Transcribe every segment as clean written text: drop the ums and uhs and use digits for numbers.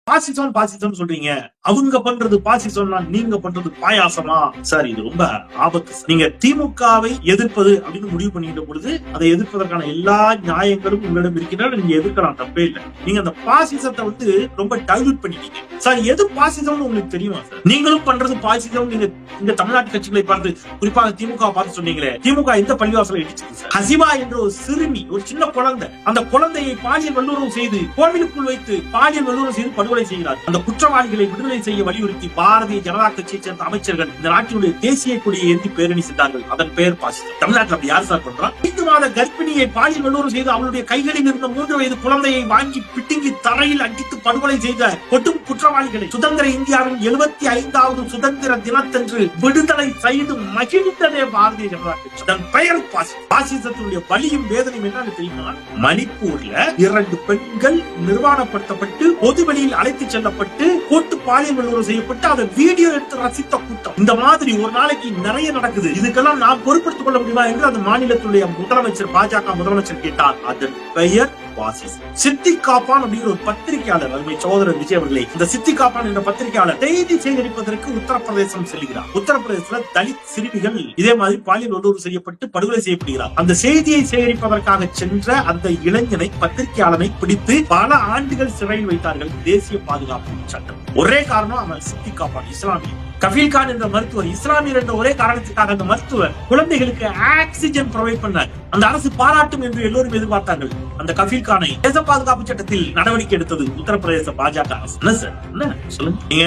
பாசிசம் பாசிசம் சொல்றீங்க, அவங்க பண்றது பாசிசம்னா நீங்க பண்றது பாயாசமா? சார் இது ரொம்ப ஆபத்து. நீங்க திமுகவை எதிர்ப்பது அப்படின்னு முடிவு பண்ணிட்ட பொழுது அதை எதிர்ப்பதற்கான எல்லா நியாயங்களும் உங்களிடம் இருக்கின்றன. நீங்க எதிர்க்கலாம், தப்பே இல்லை. நீங்க அந்த பாசிசத்தை வந்து ரொம்ப டைல்யூட் பண்ணிட்டீங்க சார். எது பாசிசம்னு உங்களுக்கு தெரியுமா சார்? நீங்களும் பண்றது பாசிசம். நீங்க இந்த தமிழ்நாட்டு கட்சிகளை பார்த்து, குறிப்பாக திமுக பார்த்து சொன்னீங்களே, திமுக எந்த பள்ளிவாசலை இடிச்சது சார்? ஹசிபா என்ற ஒரு சிறுமி, ஒரு சின்ன குழந்தை, அந்த குழந்தையை பாலியல் வல்லுறவு செய்து கோவிலுக்குள் வைத்து பாலியல் வல்லுறவு செய்து படுகொலை செய்கிறார். அந்த குற்றவாளிகளை விடுதலை செய்ய வலியுறுத்தி பாரதிய ஜனதா கட்சியை சேர்ந்த அமைச்சர்கள் இந்த நாட்டினுடைய தேசிய கொடியை ஏந்தி பேரணி சென்றார்கள். அதன் பெயர் பாசிசம். தமிழ்நாட்டில் அப்படி யார் சார் பண்றா? 5 மாத கர்ப்பிணியை பாலியல் வல்லுறவு செய்து அவளுடைய கைகளில் இருந்த 3 வயது குழந்தையை வாங்கி பிட்டுங்கி தரையில் அடித்து படுகொலை செய்த கொட்டும் குற்றவாளிகளை சுதந்திர இந்தியாவின் 75வது சுதந்திர தினத்தன்று விடுதலை செய்து மகிழ்ந்ததே பாரதிய ஜனதா கட்சி. அதன் பெயர் பாசிசம். பாசிசத்தினுடைய வலியும் வேதனையும் என்னன்னு தெரியுமா? மணிப்பூர்ல 2 பெண்கள் நிர்வாணப்படுத்தப்பட்டு பொதுவெளியில் அழைத்து செல்லப்பட்டு கூட்டு பாலியல் வல்லுறவு செய்யப்பட்டு அதை வீடியோ எடுத்து ரசித்த கூட்டம். இந்த மாதிரி ஒரு நாளைக்கு நிறைய நடக்குது. இதுக்கெல்லாம் நான் பொறுப்படுத்திக் கொள்ள முடியுமா என்று அந்த மாநிலத்துடைய முதலமைச்சர், பாஜக முதலமைச்சர் கேட்டார். அதன் பெயர் பாசிசம். சித்திக் காப்பான் அப்படிங்கிற ஒரு பத்திரிகையாளர், அருமை சகோதரர் விஜய் அவர்களே, இந்த சித்திக் காப்பான் என்ற பத்திரிகையாளர் செய்தி சேகரிப்பதற்கு உத்தரப்பிரதேசம் செல்கிறார். உத்தரப்பிரதேசத்துல தலித் சிறுமிகள் இதே மாதிரி பாலியல் வல்லுறவு செய்யப்பட்டு படுகொலை செய்யப்படுகிறார். அந்த செய்தியை சேகரிப்பதற்காக சென்ற அந்த இளைஞனை, பத்திரிகையாளனை பிடித்து பல ஆண்டுகள் சிறையில் வைத்தார்கள் தேசிய பாதுகாப்பு சட்டம். ஒரே காரணம், அவன் சித்திக் காப்பான் இஸ்லாமிய. கஃபீல் கான் என்ற மருத்துவர், இஸ்லாமியர் என்ற ஒரே காரணத்துக்காக அந்த மருத்துவர் குழந்தைகளுக்கு ஆக்சிஜன் ப்ரொவைட் பண்ணார். அந்த அரசு பாராட்டும் என்று எல்லோரும் எதிர்பார்த்தார்கள். அந்த கஃபீல் கானை தேச பாதுகாப்பு சட்டத்தில் நடவடிக்கை எடுத்தது உத்தரப்பிரதேச பாஜக அரசு. என்ன சார், என்ன சொல்லுங்க? நீங்க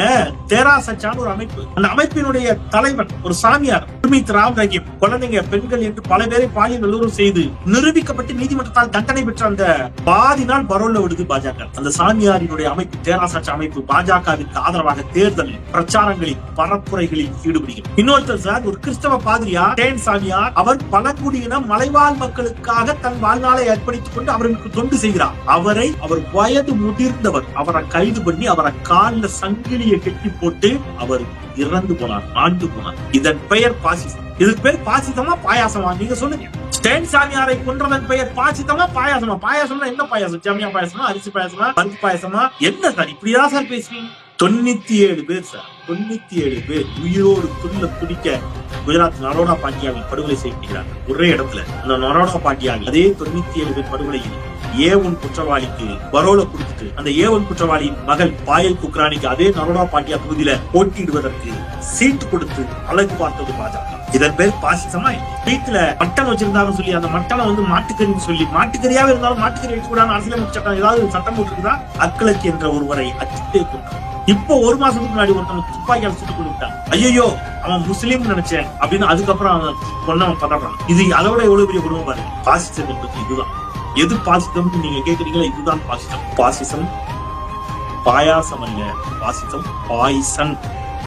தேரா சச்சான ஒரு அமைப்பு, அந்த அமைப்பினுடைய தலைவர் ஒரு சாமியார் குர்மீத் ராம் ரஹீம், குழந்தைங்க, பெண்கள் என்று பல பேரை பாலியல் வல்லுறவு செய்து நிரூபிக்கப்பட்டு நீதிமன்றத்தால் தண்டனை பெற்ற அந்த பாதி நாள் பரோல்ல விடுது பாஜக. அந்த சாமியாரினுடைய அமைப்பு, தேரா சச்சா அமைப்பு, பாஜகவிற்கு ஆதரவாக தேர்தல் பிரச்சாரங்களில் பரப்புரைகளில் ஈடுபடுகிறார். இன்னொருத்தர் சார், ஒரு கிறிஸ்தவ பாதிரியார் டேன் சாமியார், அவர் பழங்குடியின மலைவாழ் மக்களுக்காக தன் வாழ்நாளை அர்ப்பணித்துக் கொண்டு அவருக்கு தொண்டு செய்கிறார். அவர் வயது முதிர்ந்தவர். அவரை கைது பண்ணி அவரை காலில் சங்கிலியை கட்டி போட்டு அவர் இறந்து போனார், ஆண்டு போனார். இதன் பெயர் பாசிசம். இதுக்கு பேர் பாசிசமா பாயாசமா? நீங்க சொல்லுங்க. ஸ்டேன் சாமியாரை கொன்றதன் பெயர் பாசிசமா பாயாசமா? பாயாசம்னா என்ன பாயாசம்? ஜாமியா பாயாசமா, அரிசி பாயாசமா, பருப்பு பாயாசமா? என்ன சார் இப்படிதான் சார் பேசுவீங்க? 97 பேர் சார், 97 பேர் உயிரோடு துடிக்க குஜராத் நரோடா பாண்டியாவில் படுகொலை செய்யப்படுகிறார்கள். ஒரே இடத்துல அந்த நரோடா பாண்டியாவில் அதே 97 பேர் படுகொலையில் A1 குற்றவாளிக்கு பரோல கொடுத்துட்டு அந்த A1 குற்றவாளியின் மகள் பாயல் குக்ரானிக்கு அதே நரோடா பாண்டியா தொகுதியில போட்டியிடுவதற்கு சீட்டு கொடுத்து அழகு பார்த்தது பாஜக. இதன் பேர் பாசிசமா? வீட்டுல மட்டன் வச்சிருந்தாலும் சொல்லி அந்த மட்டனை வந்து மாட்டுக்கறின்னு சொல்லி, மாட்டுக்கறியாக இருந்தாலும் மாட்டுக்கறி வைக்கக்கூடாது அரசியலமைப்பு சட்டம் ஏதாவது சட்டம் போட்டுருக்குதா? அக்களக்கு என்ற ஒருவரை அச்சிட்டே கொண்டார். இப்போ 1 மாசத்துக்கு முன்னாடி ஒருத்தவங்க துப்பாக்கியால் சுட்டுக் கொண்டுட்டான். ஐயோ அவன் முஸ்லீம் நினைச்சேன் அப்படின்னு அதுக்கப்புறம் அவன் கொன்னவன் பதறான். இது அதோட எவ்வளவு பெரிய குடும்பம் பாருங்க. பாசிசம் என்பது இதுதான். எது பாசிசம் நீங்க கேக்குறீங்களா? இதுதான் பாசிசம். பாசிசம் பாயாசம் அல்ல, பாசிசம் பாய்சன்.